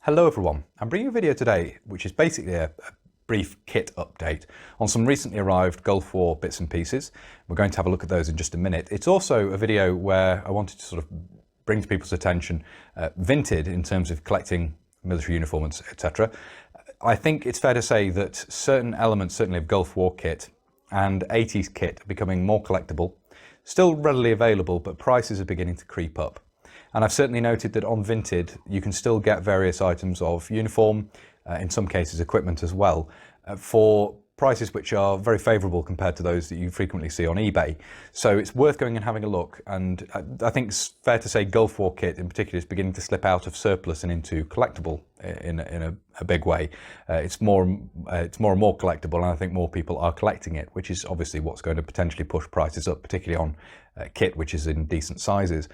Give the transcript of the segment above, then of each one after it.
Hello everyone, I'm bringing a video today which is basically a brief kit update on some recently arrived Gulf War bits and pieces. We're going to have a look at those in just a minute. It's also a video where I wanted to sort of bring to people's attention Vinted in terms of collecting military uniforms, etc. I think it's fair to say that certain elements, certainly of Gulf War kit and 80s kit, are becoming more collectible, still readily available, but prices are beginning to creep up. And I've certainly noted that on Vinted, you can still get various items of uniform, in some cases equipment as well, for prices which are very favourable compared to those that you frequently see on eBay. So it's worth going and having a look. And I think it's fair to say Gulf War kit in particular is beginning to slip out of surplus and into collectible in a big way. It's more and more collectible, and I think more people are collecting it, which is obviously what's going to potentially push prices up, particularly on kit which is in decent sizes.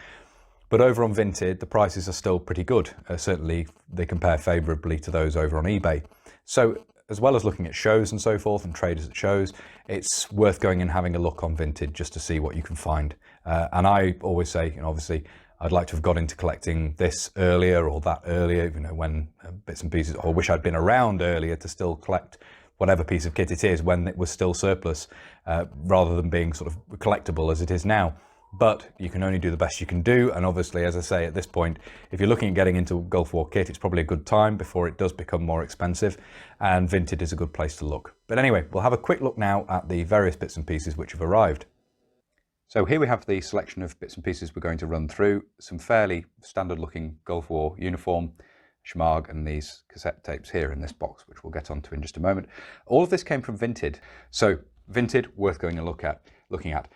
But over on Vinted, the prices are still pretty good. Certainly, they compare favourably to those over on eBay. So, as well as looking at shows and so forth, and traders at shows, it's worth going and having a look on Vinted just to see what you can find. And I always say, obviously, I'd like to have got into collecting this earlier or that earlier, when bits and pieces, or wish I'd been around earlier to still collect whatever piece of kit it is when it was still surplus, rather than being sort of collectible as it is now. But you can only do the best you can do, and obviously, as I say, at this point, if you're looking at getting into Gulf War kit, it's probably a good time before it does become more expensive, and Vinted is a good place to look. But anyway, we'll have a quick look now at the various bits and pieces which have arrived. So here we have the selection of bits and pieces we're going to run through. Some fairly standard looking Gulf War uniform, shemagh, and these cassette tapes here in this box, which we'll get onto in just a moment. All of this came from Vinted. So Vinted, worth going and looking at.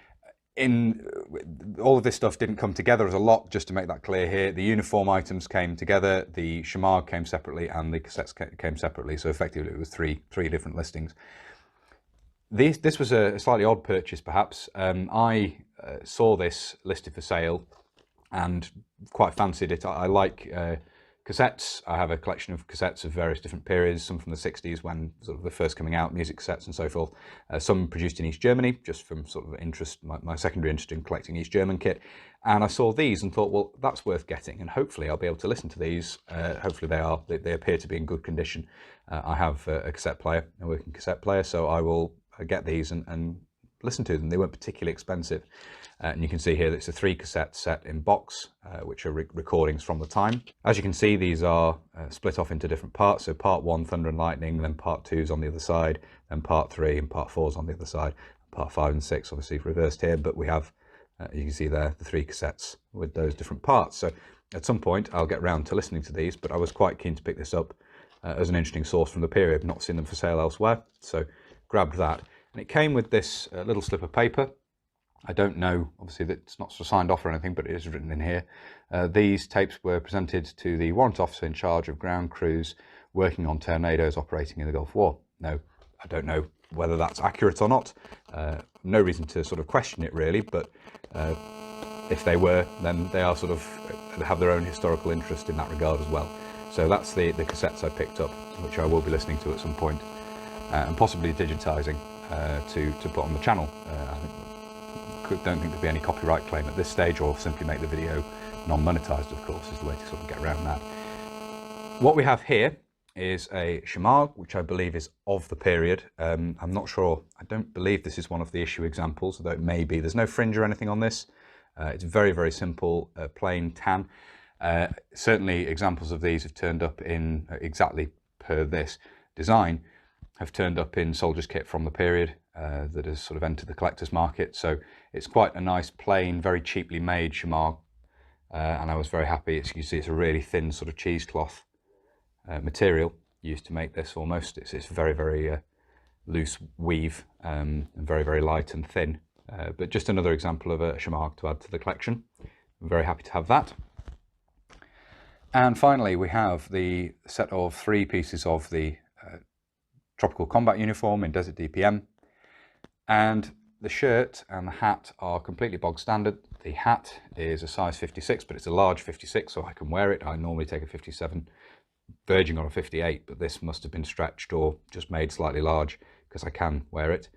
All of this stuff didn't come together as a lot, just to make that clear here. The uniform items came together, the shemagh came separately, and the cassettes came separately. So effectively it was three different listings. This was a slightly odd purchase perhaps. I saw this listed for sale and quite fancied it. I like cassettes. I have a collection of cassettes of various different periods, some from the 60s when sort of the first coming out, music cassettes and so forth. Some produced in East Germany, just from sort of interest, my secondary interest in collecting East German kit. And I saw these and thought, well, that's worth getting, and hopefully I'll be able to listen to these. Hopefully they appear to be in good condition. I have a cassette player, a working cassette player, so I will get these and listen to them. They weren't particularly expensive. And you can see here that it's a 3 cassette set in box, which are recordings from the time. As you can see, these are split off into different parts. So part 1, Thunder and Lightning, then part 2 is on the other side, then part 3 and part 4 is on the other side. Part 5 and 6 obviously reversed here, but we have, you can see there, the 3 cassettes with those different parts. So at some point I'll get round to listening to these, but I was quite keen to pick this up as an interesting source from the period. Not seen them for sale elsewhere, so grabbed that. And it came with this little slip of paper. I don't know, obviously that's not sort of signed off or anything, but it is written in here. These tapes were presented to the warrant officer in charge of ground crews working on tornadoes operating in the Gulf War. Now, I don't know whether that's accurate or not. No reason to sort of question it really, but if they were, then they are sort of, have their own historical interest in that regard as well. So that's the cassettes I picked up, which I will be listening to at some point, and possibly digitising to put on the channel. Don't think there'd be any copyright claim at this stage, or simply make the video non-monetized, of course, is the way to sort of get around that. What we have here is a shemagh, which I believe is of the period. I'm not sure, I don't believe this is one of the issue examples, although it may be. There's no fringe or anything on this. It's very, very simple, plain tan. Certainly examples of these have turned up in, exactly per this design, have turned up in soldiers kit from the period that has sort of entered the collector's market. So it's quite a nice, plain, very cheaply made shemagh, and I was very happy. As you can see, it's a really thin sort of cheesecloth material used to make this almost. It's very, very loose weave, and very, very light and thin. But just another example of a shemagh to add to the collection. I'm very happy to have that. And finally, we have the set of 3 pieces of the tropical combat uniform in Desert DPM, and the shirt and the hat are completely bog standard. The hat is a size 56, but it's a large 56, so I can wear it. I normally take a 57, verging on a 58, but this must have been stretched or just made slightly large because I can wear it.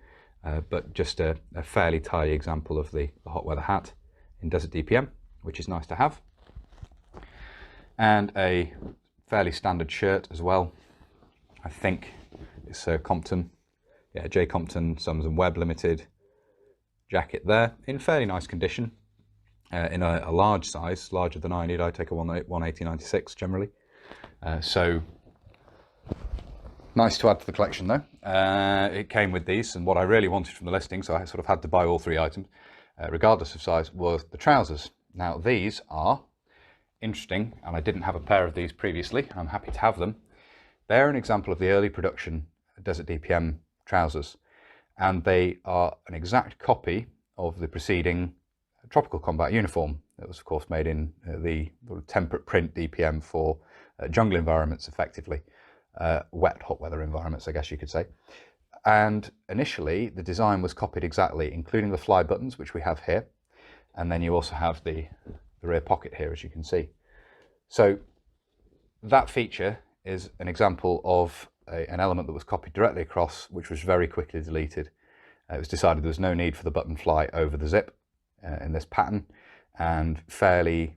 But just a fairly tidy example of the hot weather hat in Desert DPM, which is nice to have. And a fairly standard shirt as well. I think it's Compton, yeah, J. Compton Sums and Webb Limited jacket there, in fairly nice condition, in a large size, larger than I need. I take a 180/96 generally. So nice to add to the collection though. It came with these, and what I really wanted from the listing, so I sort of had to buy all three items, regardless of size, was the trousers. Now these are interesting, and I didn't have a pair of these previously. I'm happy to have them. They're an example of the early production Desert DPM trousers, and they are an exact copy of the preceding Tropical Combat uniform. It was of course made in the temperate print DPM for jungle environments, effectively. Wet, hot weather environments, I guess you could say. And initially the design was copied exactly, including the fly buttons, which we have here. And then you also have the rear pocket here, as you can see. So that feature is an example of an element that was copied directly across, which was very quickly deleted. It was decided there was no need for the button fly over the zip in this pattern, and fairly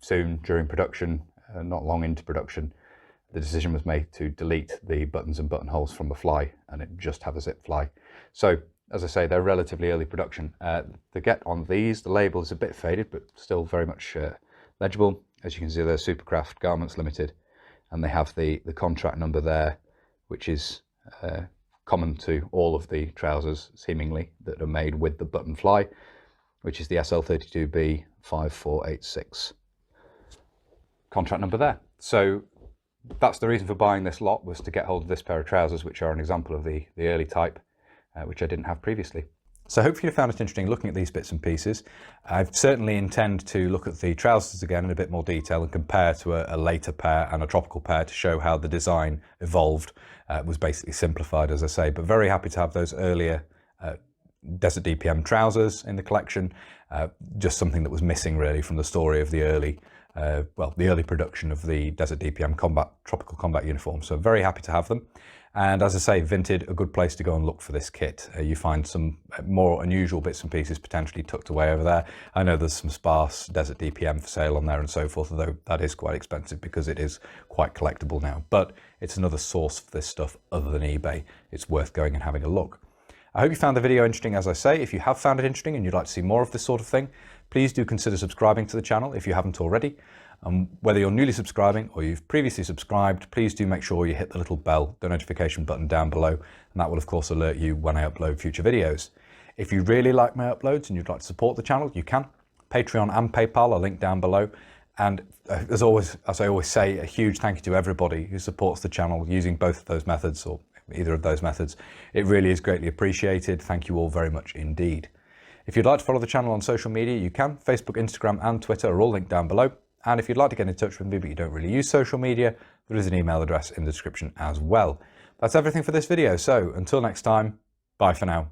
soon during production, not long into production, the decision was made to delete the buttons and buttonholes from the fly and just have a zip fly. So, as I say, they're relatively early production. The get on these, the label is a bit faded, but still very much legible. As you can see, they're Supercraft Garments Limited, and they have the contract number there, which is common to all of the trousers, seemingly, that are made with the button fly, which is the SL32B 5486. Contract number there. So that's the reason for buying this lot, was to get hold of this pair of trousers, which are an example of the early type, which I didn't have previously. So hopefully you found it interesting looking at these bits and pieces. I certainly intend to look at the trousers again in a bit more detail and compare to a later pair and a tropical pair to show how the design evolved. It was basically simplified, as I say, but very happy to have those earlier Desert DPM trousers in the collection. Just something that was missing really from the story of the early the early production of the Desert DPM Tropical Combat uniform. So very happy to have them. And as I say, Vinted, a good place to go and look for this kit. You find some more unusual bits and pieces potentially tucked away over there. I know there's some sparse Desert DPM for sale on there and so forth, although that is quite expensive because it is quite collectible now. But it's another source for this stuff other than eBay. It's worth going and having a look. I hope you found the video interesting, as I say. If you have found it interesting and you'd like to see more of this sort of thing, please do consider subscribing to the channel if you haven't already. Whether you're newly subscribing or you've previously subscribed, please do make sure you hit the little bell, the notification button down below, and that will of course alert you when I upload future videos. If you really like my uploads and you'd like to support the channel, you can. Patreon and PayPal are linked down below. And as I always say, a huge thank you to everybody who supports the channel using both of those methods, or either of those methods. It really is greatly appreciated. Thank you all very much indeed. If you'd like to follow the channel on social media, you can. Facebook, Instagram and Twitter are all linked down below. And if you'd like to get in touch with me but you don't really use social media, there is an email address in the description as well. That's everything for this video. So until next time, bye for now.